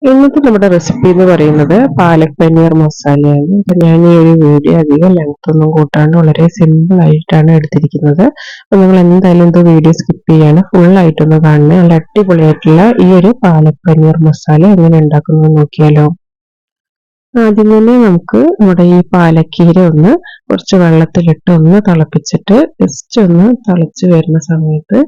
ഇന്നത്തെ നമ്മുടെ റെസിപ്പി എന്ന് പറയുന്നത് പാലക് പനീർ മസാലയാണ്. അപ്പൊ ഞാൻ ഈ ഒരു വീഡിയോ അധികം ലെങ്ത് ഒന്നും കൂട്ടാണ്ട് വളരെ സിമ്പിൾ ആയിട്ടാണ് എടുത്തിരിക്കുന്നത്. അപ്പൊ നിങ്ങൾ എന്തായാലും ഇത് വീഡിയോ സ്കിപ്പ് ചെയ്യാണ് ഫുൾ ആയിട്ടൊന്ന് കാണുന്നത്. നല്ല അടിപൊളിയായിട്ടുള്ള ഈ ഒരു പാലക് പനീർ മസാല എങ്ങനെ ഉണ്ടാക്കുന്നത് നോക്കിയാലോ. ആദ്യം തന്നെ നമുക്ക് നമ്മുടെ ഈ പാലക്കീര ഒന്ന് കുറച്ച് വെള്ളത്തിലിട്ട് ഒന്ന് തിളപ്പിച്ചിട്ട് ജസ്റ്റ് ഒന്ന് തിളച്ച് വരുന്ന സമയത്ത്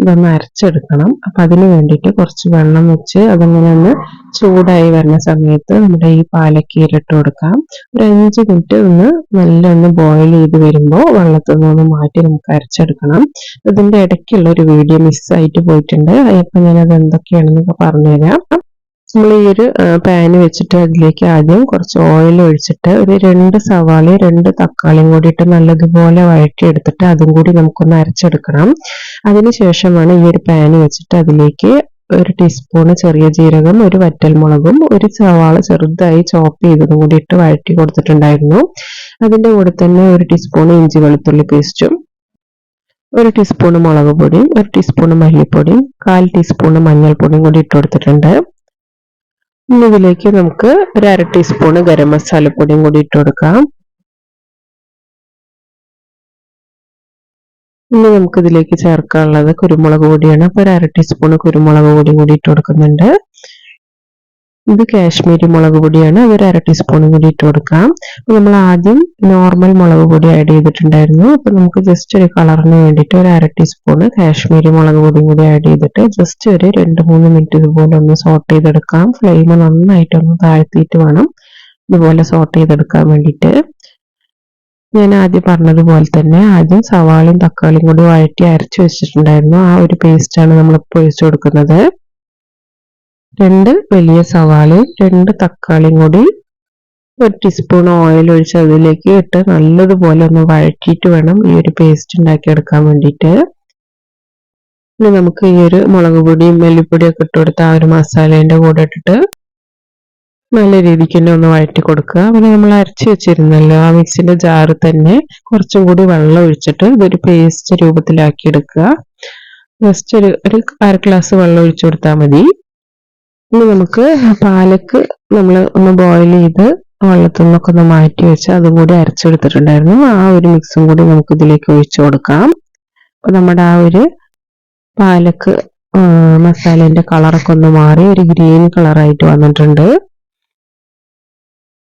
ഇതൊന്ന് അരച്ചെടുക്കണം. അപ്പൊ അതിന് വേണ്ടിയിട്ട് കുറച്ച് വെള്ളം വെച്ച് അതിങ്ങനെ ഒന്ന് ചൂടായി വരുന്ന സമയത്ത് നമ്മുടെ ഈ പാലക്കീര ഇട്ട് കൊടുക്കാം. ഒരു 5 മിനിറ്റ് ഒന്ന് ബോയിൽ ചെയ്ത് വരുമ്പോൾ വെള്ളത്തിൽ നിന്ന് മാറ്റി നമുക്ക് അരച്ചെടുക്കണം. ഇതിന്റെ ഇടയ്ക്കുള്ള ഒരു വീഡിയോ മിസ്സായിട്ട് പോയിട്ടുണ്ട്. അപ്പൊ ഞാനത് എന്തൊക്കെയാണെന്നൊക്കെ പറഞ്ഞുതരാം. നമ്മൾ ഈ ഒരു പാന് വെച്ചിട്ട് അതിലേക്ക് ആദ്യം കുറച്ച് ഓയിൽ ഒഴിച്ചിട്ട് ഒരു 2 സവാളയും 2 തക്കാളിയും കൂടിയിട്ട് നല്ലതുപോലെ വഴറ്റിയെടുത്തിട്ട് അതും കൂടി നമുക്കൊന്ന് അരച്ചെടുക്കണം. അതിനുശേഷമാണ് ഈ ഒരു പാന് വെച്ചിട്ട് അതിലേക്ക് 1 ടീസ്പൂൺ ചെറിയ ജീരകം, ഒരു വറ്റൽമുളകും, ഒരു സവാള ചെറുതായി ചോപ്പ് ചെയ്തതും കൂടി ഇട്ട് വഴറ്റി കൊടുത്തിട്ടുണ്ടായിരുന്നു. അതിന്റെ കൂടെ തന്നെ 1 ടീസ്പൂൺ ഇഞ്ചി വെളുത്തുള്ളി പേസ്റ്റും, 1 ടീസ്പൂൺ മുളക് പൊടിയും, 1 ടീസ്പൂൺ മല്ലിപ്പൊടിയും, 1/4 ടീസ്പൂൺ മഞ്ഞൾപ്പൊടിയും കൂടി ഇട്ട് കൊടുത്തിട്ടുണ്ട്. ഇനി ഇതിലേക്ക് നമുക്ക് ഒരു 1/2 ടീസ്പൂൺ ഗരം മസാലപ്പൊടിയും കൂടി ഇട്ട് കൊടുക്കാം. ഇനി നമുക്ക് ഇതിലേക്ക് ചേർക്കാനുള്ളത് കുരുമുളക് പൊടിയാണ്. അപ്പൊ ഒരു 1/2 ടീസ്പൂൺ കുരുമുളക് പൊടിയും കൂടി ഇട്ട് കൊടുക്കുന്നുണ്ട്. ഇത് കാശ്മീരി മുളക് പൊടിയാണ്. അതൊരു 1/2 ടീസ്പൂൺ കൂടി ഇട്ട് കൊടുക്കാം. നമ്മൾ ആദ്യം നോർമൽ മുളക് പൊടി ആഡ് ചെയ്തിട്ടുണ്ടായിരുന്നു. അപ്പൊ നമുക്ക് ജസ്റ്റ് ഒരു കളറിന് വേണ്ടിയിട്ട് ഒരു 1/2 ടീസ്പൂൺ കാശ്മീരി മുളക് പൊടിയും കൂടി ആഡ് ചെയ്തിട്ട് ജസ്റ്റ് ഒരു 2-3 മിനിറ്റ് ഇതുപോലെ ഒന്ന് സോട്ട് ചെയ്തെടുക്കാം. ഫ്ലെയിം നന്നായിട്ടൊന്ന് താഴ്ത്തിയിട്ട് വേണം ഇതുപോലെ സോട്ട് ചെയ്തെടുക്കാൻ വേണ്ടിയിട്ട്. ഞാൻ ആദ്യം പറഞ്ഞതുപോലെ തന്നെ ആദ്യം സവാളയും തക്കാളിയും കൂടി വഴറ്റി അരച്ചു വെച്ചിട്ടുണ്ടായിരുന്നു. ആ ഒരു പേസ്റ്റാണ് നമ്മളിപ്പോൾ ഒഴിച്ചു കൊടുക്കുന്നത്. 2 വലിയ സവാളയും 2 തക്കാളിയും കൂടി 1 ടീസ്പൂൺ ഓയിൽ ഒഴിച്ച് അതിലേക്ക് ഇട്ട് നല്ലതുപോലെ ഒന്ന് വഴറ്റിയിട്ട് വേണം ഈ ഒരു പേസ്റ്റ് ഉണ്ടാക്കിയെടുക്കാൻ വേണ്ടിയിട്ട്. ഇനി നമുക്ക് ഈ ഒരു മുളക് പൊടിയും മല്ലിപ്പൊടിയും ഒക്കെ ഇട്ട് കൊടുത്ത ആ ഒരു മസാലേന്റെ കൂടെ ഇട്ടിട്ട് നല്ല രീതിക്ക് തന്നെ ഒന്ന് വഴറ്റി കൊടുക്കുക. പിന്നെ നമ്മൾ അരച്ചു വെച്ചിരുന്നല്ലോ ആ മിക്സിന്റെ ജാറ് തന്നെ കുറച്ചും കൂടി വെള്ളം ഒഴിച്ചിട്ട് ഇതൊരു പേസ്റ്റ് രൂപത്തിലാക്കി എടുക്കുക. ജസ്റ്റ് ഒരു 1/2 ഗ്ലാസ് വെള്ളം ഒഴിച്ചു കൊടുത്താൽ മതി. ഇനി നമുക്ക് പാലക്ക് നമ്മൾ ഒന്ന് ബോയിൽ ചെയ്ത് വെള്ളത്തിൽ നിന്നൊക്കെ ഒന്ന് മാറ്റി വെച്ച് അതും കൂടി അരച്ചെടുത്തിട്ടുണ്ടായിരുന്നു. ആ ഒരു മിക്സും കൂടി നമുക്ക് ഇതിലേക്ക് ഒഴിച്ചു കൊടുക്കാം. അപ്പൊ നമ്മുടെ ആ ഒരു പാലക്ക് മസാലേന്റെ കളറൊക്കെ ഒന്ന് മാറി ഒരു ഗ്രീൻ കളറായിട്ട് വന്നിട്ടുണ്ട്.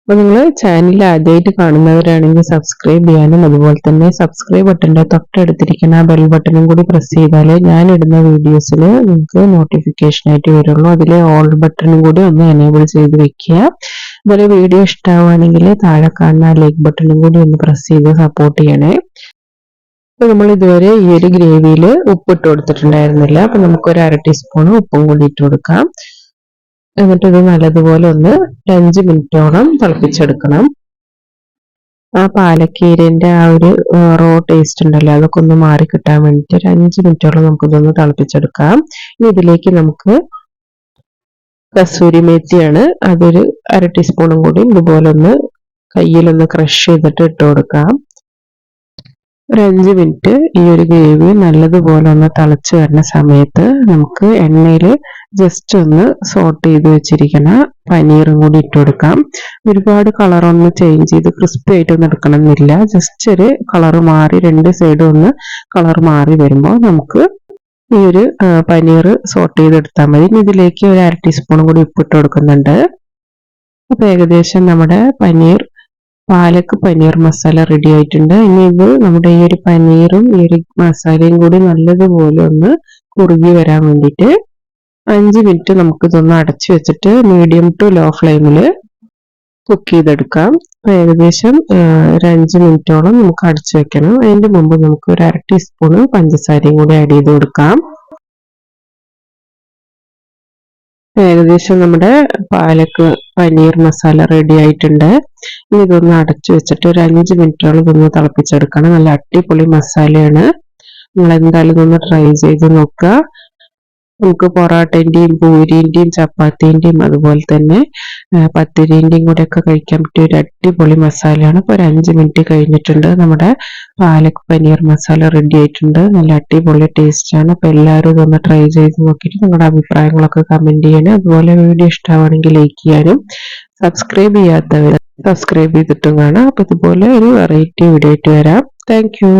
അപ്പൊ നിങ്ങൾ ചാനൽ ആദ്യമായിട്ട് കാണുന്നവരാണെങ്കിൽ സബ്സ്ക്രൈബ് ചെയ്യാനും അതുപോലെ തന്നെ സബ്സ്ക്രൈബ് ബട്ടന്റെ തൊട്ടടുത്തിരിക്കുന്ന ബെൽ ബട്ടണും കൂടി പ്രസ് ചെയ്താലേ ഞാൻ ഇടുന്ന വീഡിയോസിൽ നിങ്ങൾക്ക് നോട്ടിഫിക്കേഷൻ ആയിട്ട് വരുള്ളൂ. അതിലെ ഓൾ ബട്ടണും കൂടി ഒന്ന് എനേബിൾ ചെയ്ത് വെക്കുക. അതുപോലെ വീഡിയോ ഇഷ്ടമാവുകയാണെങ്കിൽ താഴെ കാണുന്ന ലൈക്ക് ബട്ടണും കൂടി ഒന്ന് പ്രസ് ചെയ്ത് സപ്പോർട്ട് ചെയ്യണേ. അപ്പൊ നമ്മൾ ഇതുവരെ ഈ ഒരു ഗ്രേവിയിൽ ഉപ്പിട്ട് കൊടുത്തിട്ടുണ്ടായിരുന്നില്ല. അപ്പൊ നമുക്കൊരു 1/2 ടീസ്പൂൺ ഉപ്പും കൂടി ഇട്ട് കൊടുക്കാം. എന്നിട്ട് ഇത് നല്ലതുപോലെ ഒന്ന് 5 മിനിറ്റോളം തിളപ്പിച്ചെടുക്കണം. ആ പാലക്കീരന്റെ ആ ഒരു റോ ടേസ്റ്റ് ഉണ്ടല്ലോ അതൊക്കെ ഒന്ന് മാറി കിട്ടാൻ വേണ്ടിയിട്ട് ഒരു 5 മിനിറ്റോളം നമുക്കിതൊന്ന് തിളപ്പിച്ചെടുക്കാം. ഇനി ഇതിലേക്ക് നമുക്ക് കസൂരി മേത്തിയാണ്, അതൊരു 1/2 ടീസ്പൂണും കൂടി ഇതുപോലെ ഒന്ന് കയ്യിലൊന്ന് ക്രഷ് ചെയ്തിട്ട് ഇട്ട് കൊടുക്കാം. ഒരു 5 മിനിറ്റ് ഈ ഒരു ഗ്രേവി നല്ലതുപോലെ ഒന്ന് തിളച്ച് വരുന്ന സമയത്ത് നമുക്ക് എണ്ണയിൽ ജസ്റ്റ് ഒന്ന് സോട്ട് ചെയ്ത് വെച്ചിരിക്കുന്ന പനീറും കൂടി ഇട്ട് കൊടുക്കാം. ഒരുപാട് കളറൊന്ന് ചേഞ്ച് ചെയ്ത് ക്രിസ്പി ആയിട്ടൊന്നും എടുക്കണമെന്നില്ല. ജസ്റ്റ് ഒരു കളർ മാറി 2 സൈഡും ഒന്ന് കളർ മാറി വരുമ്പോൾ നമുക്ക് ഈ ഒരു പനീർ സോട്ട് ചെയ്തെടുത്താൽ മതി. ഇതിലേക്ക് ഒരു 1/2 ടീസ്പൂൺ കൂടി ഉപ്പിട്ട് കൊടുക്കുന്നുണ്ട്. അപ്പൊ ഏകദേശം നമ്മുടെ പാലക്ക് പനീർ മസാല റെഡി ആയിട്ടുണ്ട്. ഇനി ഇത് നമ്മുടെ ഈ ഒരു പനീറും ഈ ഒരു മസാലയും കൂടി നല്ലതുപോലെ ഒന്ന് കുറുകി വരാൻ വേണ്ടിയിട്ട് 5 മിനിറ്റ് നമുക്ക് ഇതൊന്ന് അടച്ചു വെച്ചിട്ട് മീഡിയം ടു ലോ ഫ്ലെയിമിൽ കുക്ക് ചെയ്തെടുക്കാം. അപ്പൊ ഏകദേശം ഒരു 5 മിനിറ്റോളം നമുക്ക് അടച്ചു വെക്കണം. അതിന്റെ മുമ്പ് നമുക്ക് ഒരു 1/2 ടീസ്പൂൺ പഞ്ചസാരയും കൂടി ആഡ് ചെയ്ത് കൊടുക്കാം. ഏകദേശം നമ്മുടെ പാലക്ക് പനീർ മസാല റെഡി ആയിട്ടുണ്ട്. ഇനി ഇതൊന്ന് അടച്ചു വെച്ചിട്ട് ഒരു 5 മിനിറ്റോളം ഇതൊന്ന് തിളപ്പിച്ചെടുക്കണം. നല്ല അടിപൊളി മസാലയാണ്. നിങ്ങൾ എന്തായാലും ഇതൊന്ന് ട്രൈ ചെയ്ത് നോക്കുക. നമുക്ക് പൊറാട്ടേന്റെയും പൂരിന്റെയും ചപ്പാത്തിന്റെയും അതുപോലെ തന്നെ പത്തിരിന്റെയും കൂടെ ഒക്കെ കഴിക്കാൻ പറ്റിയ ഒരു അടിപൊളി മസാലയാണ്. ഇപ്പൊ ഒരു 5 മിനിറ്റ് കഴിഞ്ഞിട്ടുണ്ട്. നമ്മുടെ പാലക് പനീർ മസാല റെഡി ആയിട്ടുണ്ട്. നല്ല അടിപൊളി ടേസ്റ്റ് ആണ്. അപ്പൊ എല്ലാവരും ഇതൊന്ന് ട്രൈ ചെയ്ത് നോക്കിയിട്ട് നിങ്ങളുടെ അഭിപ്രായങ്ങളൊക്കെ കമന്റ് ചെയ്യണം. അതുപോലെ വീഡിയോ ഇഷ്ടമാണെങ്കിൽ ലൈക്ക് ചെയ്യാനും സബ്സ്ക്രൈബ് ചെയ്യാത്തവർ സബ്സ്ക്രൈബ് ചെയ്തിട്ടും കാണാം. അപ്പൊ ഇതുപോലെ ഒരു വെറൈറ്റി വീഡിയോ ആയിട്ട് വരാം. Thank you.